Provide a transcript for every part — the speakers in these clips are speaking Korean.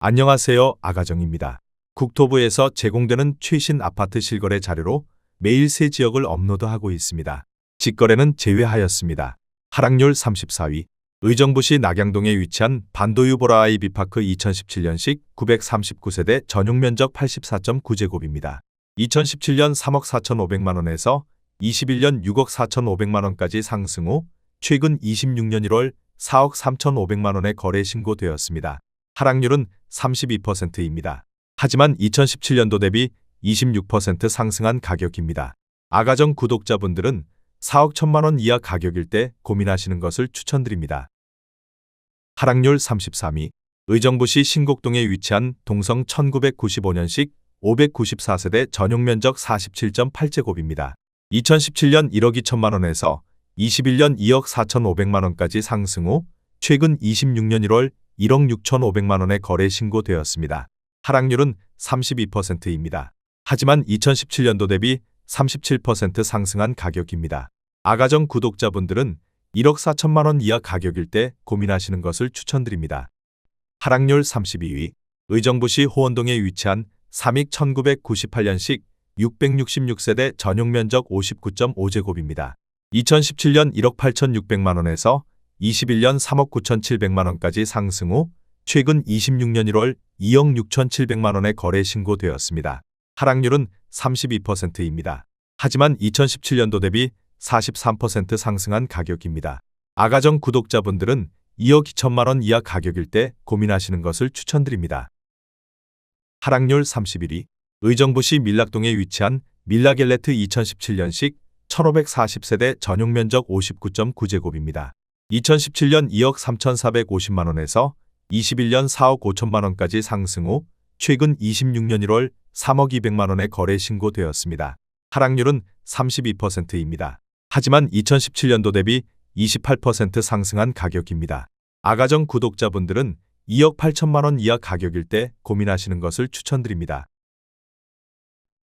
안녕하세요. 아가정입니다. 국토부에서 제공되는 최신 아파트 실거래 자료로 매일 새 지역을 업로드하고 있습니다. 직거래는 제외하였습니다. 하락률 34위. 의정부시 낙양동에 위치한 반도유보라 아이비파크 2017년식 939세대 전용면적 84.9제곱입니다. 2017년 3억 4,500만원에서 21년 6억 4,500만원까지 상승 후 최근 26년 1월 4억 3,500만원에 거래 신고되었습니다. 하락률은 32%입니다. 하지만 2017년도 대비 26% 상승한 가격입니다. 아가정 구독자분들은 4억 1천만원 이하 가격일 때 고민하시는 것을 추천드립니다. 하락률 33위. 의정부시 신곡동에 위치한 동성 1995년식 594세대 전용면적 47.8제곱입니다. 2017년 1억 2천만원에서 21년 2억 4,500만원까지 상승 후 최근 26년 1월 1억 6,500만원에 거래 신고되었습니다. 하락률은 32%입니다. 하지만 2017년도 대비 37% 상승한 가격입니다. 아가정 구독자분들은 1억 4천만원 이하 가격일 때 고민하시는 것을 추천드립니다. 하락률 32위. 의정부시 호원동에 위치한 삼익 1998년식 666세대 전용면적 59.5제곱입니다. 2017년 1억 8,600만원에서 21년 3억 9,700만원까지 상승 후 최근 26년 1월 2억 6,700만원에 거래 신고되었습니다. 하락률은 32%입니다. 하지만 2017년도 대비 43% 상승한 가격입니다. 아가정 구독자분들은 2억 2천만원 이하 가격일 때 고민하시는 것을 추천드립니다. 하락률 31위. 의정부시 밀락동에 위치한 밀락엘레트 2017년식 1540세대 전용면적 59.9제곱입니다. 2017년 2억 3,450만원에서 21년 4억 5천만원까지 상승 후 최근 26년 1월 3억 200만원에 거래 신고되었습니다. 하락률은 32%입니다. 하지만 2017년도 대비 28% 상승한 가격입니다. 아가정 구독자분들은 2억 8천만원 이하 가격일 때 고민하시는 것을 추천드립니다.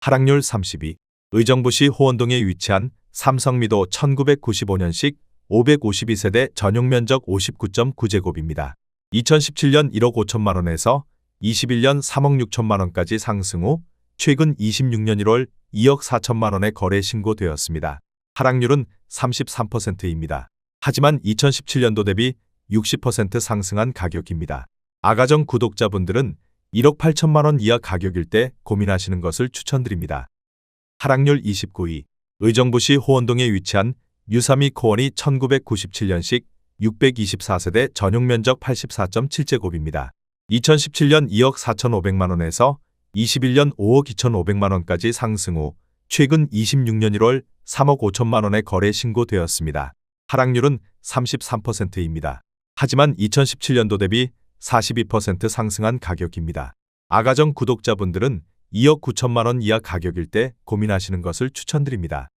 하락률 30위. 의정부시 호원동에 위치한 삼성미도 1995년식 552세대 전용면적 59.9제곱입니다. 2017년 1억 5천만원에서 21년 3억 6천만원까지 상승 후 최근 26년 1월 2억 4천만원에 거래 신고되었습니다. 하락률은 33%입니다. 하지만 2017년도 대비 60% 상승한 가격입니다. 아가정 구독자분들은 1억 8천만원 이하 가격일 때 고민하시는 것을 추천드립니다. 하락률 29위. 의정부시 호원동에 위치한 유삼이 코원이 1997년식 624세대 전용면적 84.7제곱입니다. 2017년 2억 4,500만원에서 21년 5억 2,500만원까지 상승 후 최근 26년 1월 3억 5천만원에 거래 신고되었습니다. 하락률은 33%입니다. 하지만 2017년도 대비 42% 상승한 가격입니다. 아가정 구독자분들은 2억 9천만원 이하 가격일 때 고민하시는 것을 추천드립니다.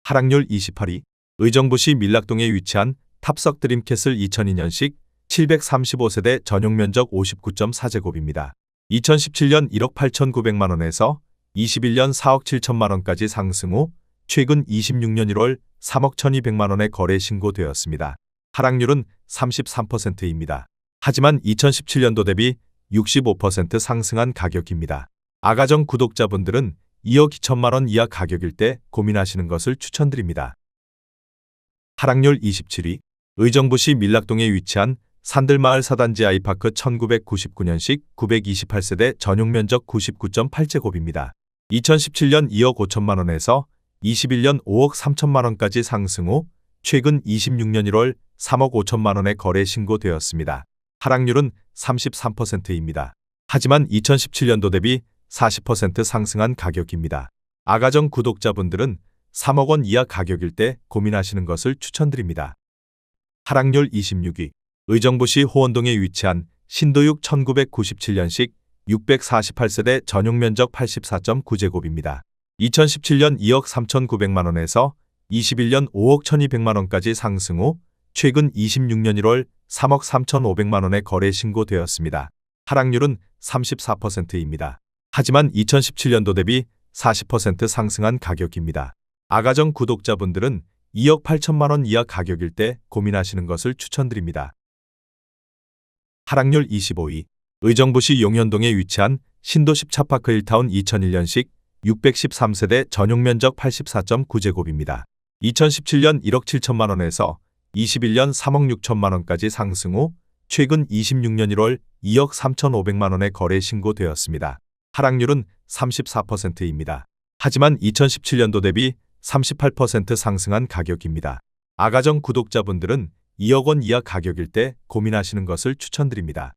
하락률 28위. 의정부시 밀락동에 위치한 탑석 드림캐슬 2002년식 735세대 전용면적 59.4제곱입니다. 2017년 1억 8,900만원에서 21년 4억 7천만원까지 상승 후 최근 26년 1월 3억 1,200만원에 거래 신고되었습니다. 하락률은 33%입니다. 하지만 2017년도 대비 65% 상승한 가격입니다. 아가정 구독자분들은 2억 2천만원 이하 가격일 때 고민하시는 것을 추천드립니다. 하락률 27위. 의정부시 밀락동에 위치한 산들마을 사단지 아이파크 1999년식 928세대 전용면적 99.8제곱입니다. 2017년 2억 5천만원에서 21년 5억 3천만원까지 상승 후 최근 26년 1월 3억 5천만원에 거래 신고되었습니다. 하락률은 33%입니다. 하지만 2017년도 대비 40% 상승한 가격입니다. 아가정 구독자분들은 3억 원 이하 가격일 때 고민하시는 것을 추천드립니다. 하락률 26위. 의정부시 호원동에 위치한 신도육 1997년식 648세대 전용면적 84.9제곱입니다. 2017년 2억 3,900만원에서 21년 5억 1,200만원까지 상승 후 최근 26년 1월 3억 3,500만원에 거래 신고되었습니다. 하락률은 34%입니다. 하지만 2017년도 대비 40% 상승한 가격입니다. 아가정 구독자분들은 2억 8천만원 이하 가격일 때 고민하시는 것을 추천드립니다. 하락률 25위. 의정부시 용현동에 위치한 신도시 차파크 1타운 2001년식 613세대 전용 면적 84.9제곱입니다. 2017년 1억 7천만 원에서 21년 3억 6천만 원까지 상승 후 최근 26년 1월 2억 3,500만 원에 거래 신고되었습니다. 하락률은 34%입니다. 하지만 2017년도 대비 38% 상승한 가격입니다. 아가정 구독자분들은 2억 원 이하 가격일 때 고민하시는 것을 추천드립니다.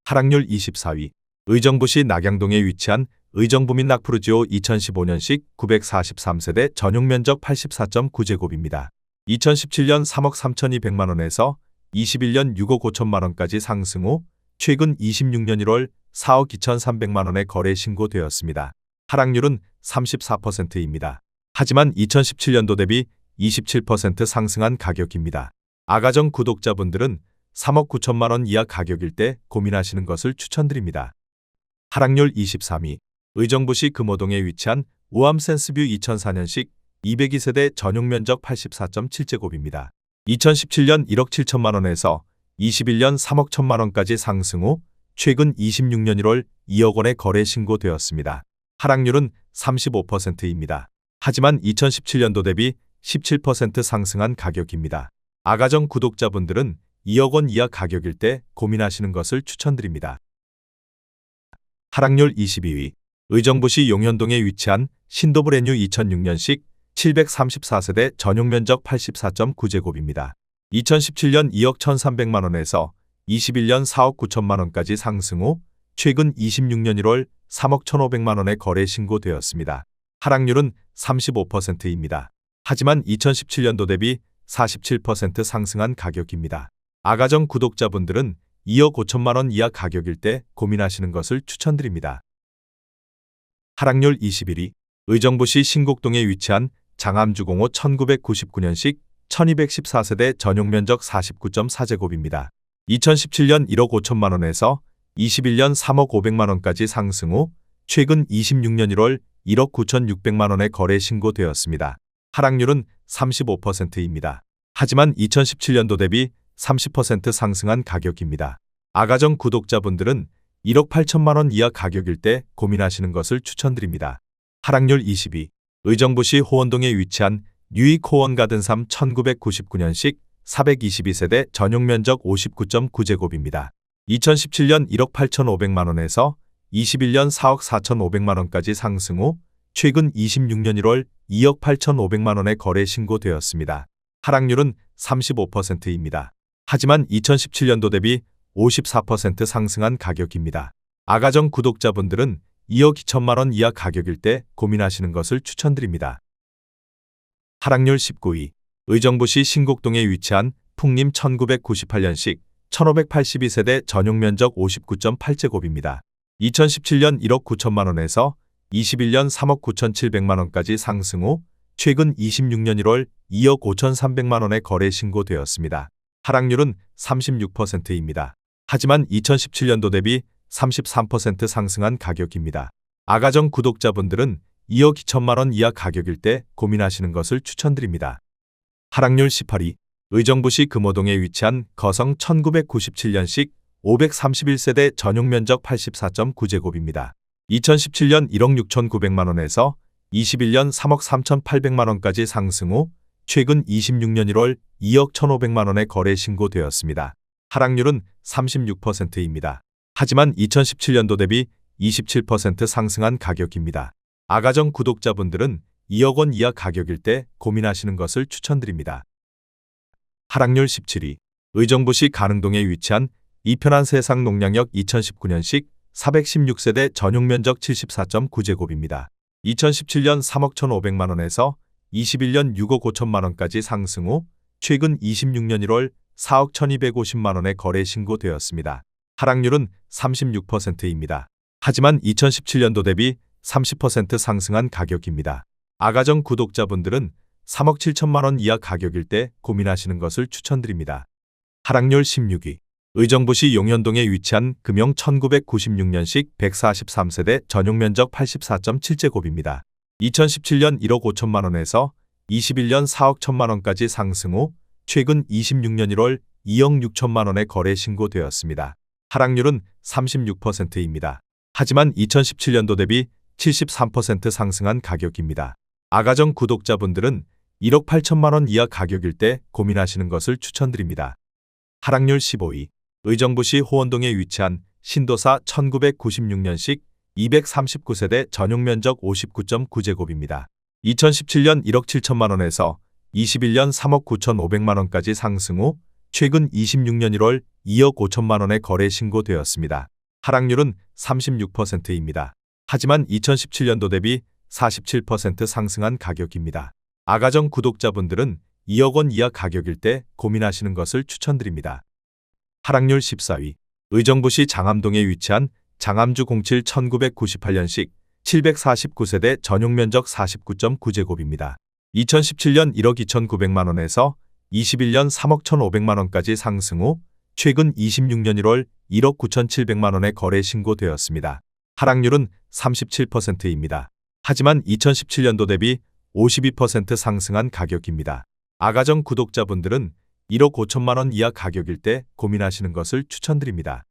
하락률 24위. 의정부시 낙양동에 위치한 의정부민 낙푸르지오 2015년식 943세대 전용 면적 84.9제곱입니다. 2017년 3억 3,200만 원에서 21년 6억 5천만 원까지 상승 후 최근 26년 1월 4억 2,300만 원에 거래 신고되었습니다. 하락률은 34%입니다. 하지만 2017년도 대비 27% 상승한 가격입니다. 아가정 구독자분들은 3억 9천만 원 이하 가격일 때 고민하시는 것을 추천드립니다. 하락률 23위. 의정부시 금호동에 위치한 우암 센스뷰 2004년식 202세대 전용 면적 84.7제곱입니다. 2017년 1억 7천만 원에서 21년 3억 1천만 원까지 상승 후 최근 26년 1월 2억 원에 거래 신고되었습니다. 하락률은 35%입니다. 하지만 2017년도 대비 17% 상승한 가격입니다. 아가정 구독자분들은 2억 원 이하 가격일 때 고민하시는 것을 추천드립니다. 하락률 22위. 의정부시 용현동에 위치한 신도브레뉴 2006년식 734세대 전용 면적 84.9제곱입니다. 2017년 2억 1,300만 원에서 21년 4억 9천만 원까지 상승 후 최근 26년 1월 3억 1,500만 원에 거래 신고되었습니다. 하락률은 35%입니다. 하지만 2017년도 대비 47% 상승한 가격입니다. 아가정 구독자분들은 2억 5천만 원 이하 가격일 때 고민하시는 것을 추천드립니다. 하락률 21위. 의정부시 신곡동에 위치한 장암주공호 1999년식 1214세대 전용 면적 49.4제곱입니다. 2017년 1억 5천만 원에서 21년 3억 500만 원까지 상승 후 최근 26년 1월 1억 9,600만 원에 거래 신고되었습니다. 하락률은 35%입니다. 하지만 2017년도 대비 30% 상승한 가격입니다. 아가정 구독자분들은 1억 8천만 원 이하 가격일 때 고민하시는 것을 추천드립니다. 하락률 22. 의정부시 호원동에 위치한 뉴익 호원가든삼 1999년식 422세대 전용 면적 59.9제곱입니다. 2017년 1억 8,500만 원에서 21년 4억 4,500만 원까지 상승 후 최근 26년 1월 2억 8,500만 원에 거래 신고되었습니다. 하락률은 35%입니다. 하지만 2017년도 대비 54% 상승한 가격입니다. 아가정 구독자분들은 2억 2천만 원 이하 가격일 때 고민하시는 것을 추천드립니다. 하락률 19위. 의정부시 신곡동에 위치한 풍림 1998년식 1582세대 전용 면적 59.8제곱입니다. 2017년 1억 9천만 원에서 21년 3억 9,700만 원까지 상승 후 최근 26년 1월 2억 5,300만 원에 거래 신고되었습니다. 하락률은 36%입니다. 하지만 2017년도 대비 33% 상승한 가격입니다. 아가정 구독자분들은 2억 2천만 원 이하 가격일 때 고민하시는 것을 추천드립니다. 하락률 18위. 의정부시 금호동에 위치한 거성 1997년식 531세대 전용 면적 84.9제곱입니다. 2017년 1억 6,900만 원에서 21년 3억 3,800만 원까지 상승 후 최근 26년 1월 2억 1,500만 원에 거래 신고되었습니다. 하락률은 36%입니다. 하지만 2017년도 대비 27% 상승한 가격입니다. 아가정 구독자분들은 2억 원 이하 가격일 때 고민하시는 것을 추천드립니다. 하락률 17위. 의정부시 가능동에 위치한 이편한 세상 농량역 2019년식 416세대 전용 면적 74.9제곱입니다. 2017년 3억 1,500만 원에서 21년 6억 5천만 원까지 상승 후 최근 26년 1월 4억 1,250만 원에 거래 신고되었습니다. 하락률은 36%입니다. 하지만 2017년도 대비 30% 상승한 가격입니다. 아가정 구독자분들은 3억 7천만 원 이하 가격일 때 고민하시는 것을 추천드립니다. 하락률 16위. 의정부시 용현동에 위치한 금영 1996년식 143세대 전용 면적 84.7제곱입니다. 2017년 1억 5천만 원에서 21년 4억 1천만 원까지 상승 후 최근 26년 1월 2억 6천만 원에 거래 신고되었습니다. 하락률은 36%입니다. 하지만 2017년도 대비 73% 상승한 가격입니다. 아가정 구독자분들은 1억 8천만 원 이하 가격일 때 고민하시는 것을 추천드립니다. 하락률 15위. 의정부시 호원동에 위치한 신도사 1996년식 239세대 전용면적 59.9제곱입니다. 2017년 1억 7천만 원에서 21년 3억 9천5백만 원까지 상승 후 최근 26년 1월 2억 5천만 원에 거래 신고되었습니다. 하락률은 36%입니다. 하지만 2017년도 대비 47% 상승한 가격입니다. 아가정 구독자분들은 2억 원 이하 가격일 때 고민하시는 것을 추천드립니다. 하락률 14위. 의정부시 장암동에 위치한 장암주 07 1998년식 749세대 전용면적 49.9제곱입니다. 2017년 1억 2천9백만 원에서 21년 3억 1천5백만 원까지 상승 후 최근 26년 1월 1억 9천7백만 원에 거래 신고되었습니다. 하락률은 37%입니다. 하지만 2017년도 대비 52% 상승한 가격입니다. 아가정 구독자분들은 1억 5천만 원 이하 가격일 때 고민하시는 것을 추천드립니다.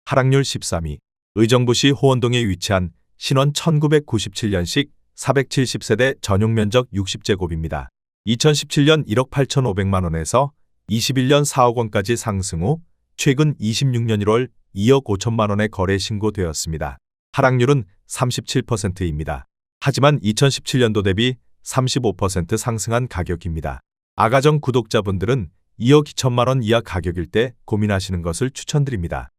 하락률 13위. 의정부시 호원동에 위치한 신원 1997년식 470세대 전용면적 60제곱입니다. 2017년 1억 8천5백만 원에서 21년 4억 원까지 상승 후 최근 26년 1월 2억 5천만 원에 거래 신고되었습니다. 하락률은 37%입니다. 하지만 2017년도 대비 35% 상승한 가격입니다. 아가정 구독자분들은 2억 2천만 원 이하 가격일 때 고민하시는 것을 추천드립니다.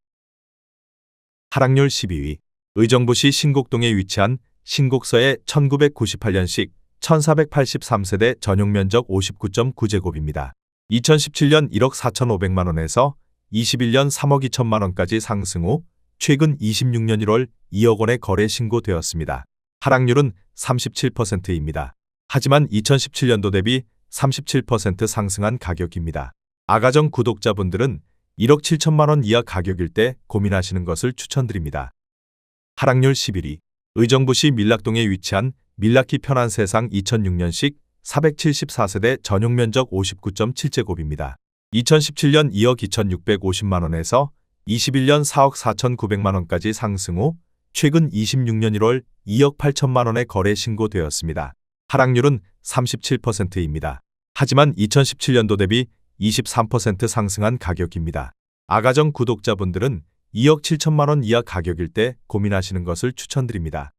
하락률 12위. 의정부시 신곡동에 위치한 신곡서의 1998년식 1483세대 전용면적 59.9제곱입니다. 2017년 1억 4천5백만 원에서 21년 3억 2천만 원까지 상승 후 최근 26년 1월 2억 원에 거래 신고되었습니다. 하락률은 37%입니다. 하지만 2017년도 대비 37% 상승한 가격입니다. 아가정 구독자분들은 1억 7천만 원 이하 가격일 때 고민하시는 것을 추천드립니다. 하락률 11위. 의정부시 밀락동에 위치한 밀락키 편한 세상 2006년식 474세대 전용면적 59.7제곱입니다. 2017년 2억 2천6백오십만 원에서 21년 4억 4천9백만 원까지 상승 후 최근 26년 1월 2억 8천만 원에 거래 신고되었습니다. 하락률은 37%입니다. 하지만 2017년도 대비 23% 상승한 가격입니다. 아가정 구독자분들은 2억 7천만 원 이하 가격일 때 고민하시는 것을 추천드립니다.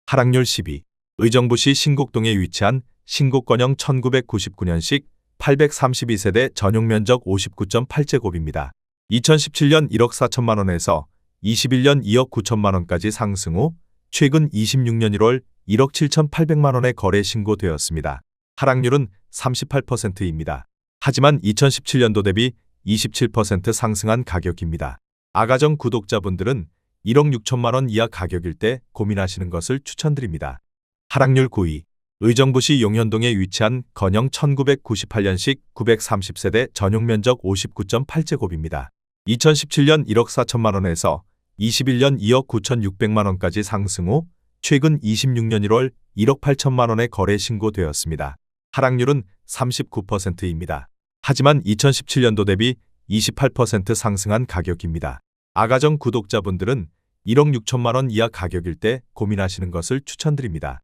하락률 10위. 의정부시 신곡동에 위치한 신곡건영 1999년식 832세대 전용면적 59.8제곱입니다. 2017년 1억 4천만 원에서 21년 2억 9천만 원까지 상승 후 최근 26년 1월 1억 7천8백만 원에 거래 신고되었습니다. 하락률은 38%입니다. 하지만 2017년도 대비 27% 상승한 가격입니다. 아가정 구독자분들은 1억 6천만 원 이하 가격일 때 고민하시는 것을 추천드립니다. 하락률 9위. 의정부시 용현동에 위치한 건영 1998년식 930세대 전용면적 59.8제곱입니다. 2017년 1억 4천만 원에서 21년 2억 9천6백만 원까지 상승 후 최근 26년 1월 1억 8천만 원에 거래 신고되었습니다. 하락률은 39%입니다. 하지만 2017년도 대비 28% 상승한 가격입니다. 아가정 구독자분들은 1억 6천만 원 이하 가격일 때 고민하시는 것을 추천드립니다.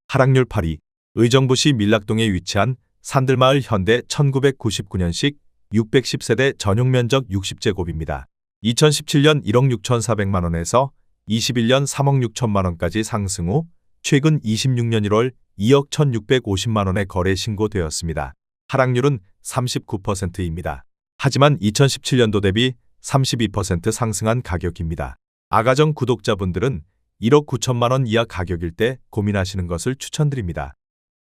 하락률 8위. 의정부시 밀락동에 위치한 산들마을 현대 1999년식 610세대 전용면적 60제곱입니다. 2017년 1억 6천4백만 원에서 21년 3억 6천만 원까지 상승 후 최근 26년 1월 2억 1,650만 원에 거래 신고되었습니다. 하락률은 39%입니다. 하지만 2017년도 대비 32% 상승한 가격입니다. 아가정 구독자분들은 1억 9천만 원 이하 가격일 때 고민하시는 것을 추천드립니다.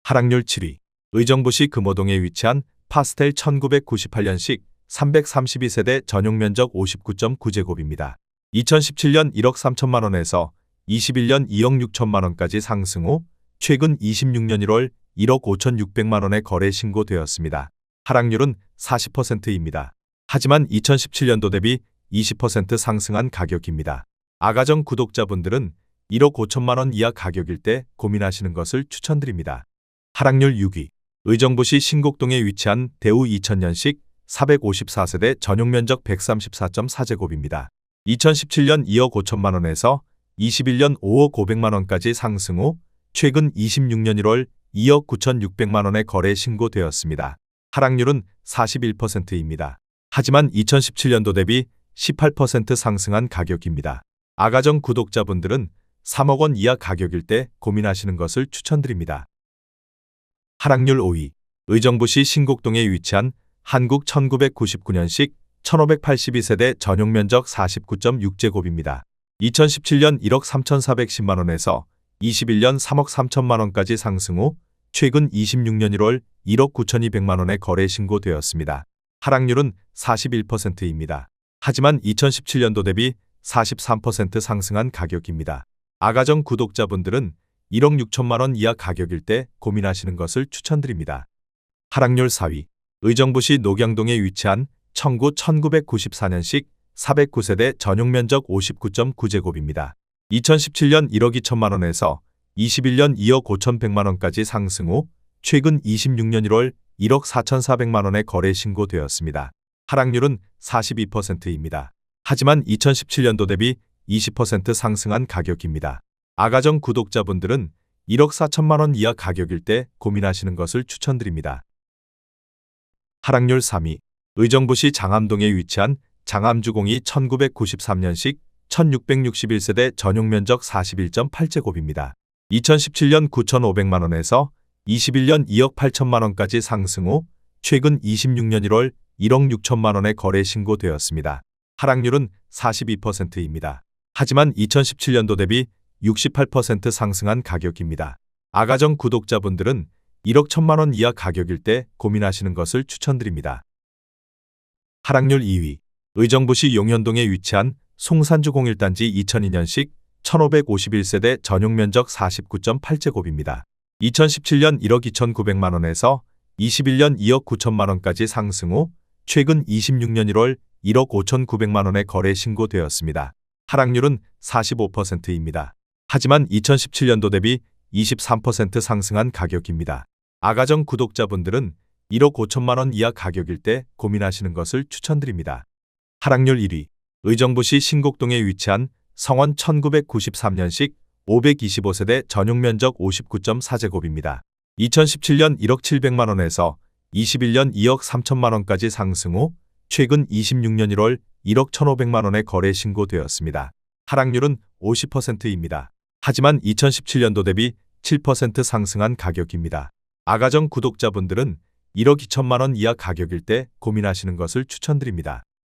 하락률 7위. 의정부시 금호동에 위치한 파스텔 1998년식 332세대 전용면적 59.9제곱입니다. 2017년 1억 3천만 원에서 21년 2억 6천만 원까지 상승 후 최근 26년 1월 1억 5천6백만 원에 거래 신고되었습니다. 하락률은 40%입니다. 하지만 2017년도 대비 20% 상승한 가격입니다. 아가정 구독자분들은 1억 5천만 원 이하 가격일 때 고민하시는 것을 추천드립니다. 하락률 6위. 의정부시 신곡동에 위치한 대우 2000년식 454세대 전용 면적 134.4제곱입니다. 2017년 2억 5천만 원에서 21년 5억 500만 원까지 상승 후 최근 26년 1월 2억 9,600만 원에 거래 신고되었습니다. 하락률은 41%입니다. 하지만 2017년도 대비 18% 상승한 가격입니다. 아가정 구독자분들은 3억 원 이하 가격일 때 고민하시는 것을 추천드립니다. 하락률 5위. 의정부시 신곡동에 위치한 한국 1999년식 1582세대 전용 면적 49.6제곱입니다. 2017년 1억 3,410만 원에서 21년 3억 3천만 원까지 상승 후 최근 26년 1월 1억 9,200만 원에 거래 신고되었습니다. 하락률은 41%입니다. 하지만 2017년도 대비 43% 상승한 가격입니다. 아가정 구독자분들은 1억 6천만 원 이하 가격일 때 고민하시는 것을 추천드립니다. 하락률 4위. 의정부시 녹양동에 위치한 청구 1994년식 409세대 전용 면적 59.9제곱입니다. 2017년 1억 2천만 원에서 21년 2억 5,100만 원까지 상승 후 최근 26년 1월 1억 4,400만 원에 거래 신고되었습니다. 하락률은 42%입니다. 하지만 2017년도 대비 20% 상승한 가격입니다. 아가정 구독자분들은 1억 4천만 원 이하 가격일 때 고민하시는 것을 추천드립니다. 하락률 3위. 의정부시 장암동에 위치한 장암주공이 1993년식 1661세대 전용 면적 41.8제곱입니다. 2017년 9,500만 원에서 21년 2억 8천만 원까지 상승 후 최근 26년 1월 1억 6천만 원에 거래 신고되었습니다. 하락률은 42%입니다. 하지만 2017년도 대비 68% 상승한 가격입니다. 아가정 구독자분들은 1억 1천만 원 이하 가격일 때 고민하시는 것을 추천드립니다. 하락률 2위. 의정부시 용현동에 위치한 송산주 01단지 2002년식 1551세대 전용 면적 49.8제곱입니다. 2017년 1억 2,900만 원에서 21년 2억 9천만 원까지 상승 후 최근 26년 1월 1억 5,900만 원에 거래 신고되었습니다. 하락률은 45%입니다. 하지만 2017년도 대비 23% 상승한 가격입니다. 아가정 구독자분들은 1억 5천만 원 이하 가격일 때 고민하시는 것을 추천드립니다. 하락률 1위. 의정부시 신곡동에 위치한 성원 1993년식 525세대 전용 면적 59.4제곱입니다. 2017년 1억 700만 원에서 21년 2억 3천만 원까지 상승 후 최근 26년 1월 1억 1,500만 원에 거래 신고되었습니다. 하락률은 50%입니다. 하지만 2017년도 대비 7% 상승한 가격입니다. 아가정 구독자분들은 1억 2천만 원 이하 가격일 때 고민하시는 것을 추천드립니다.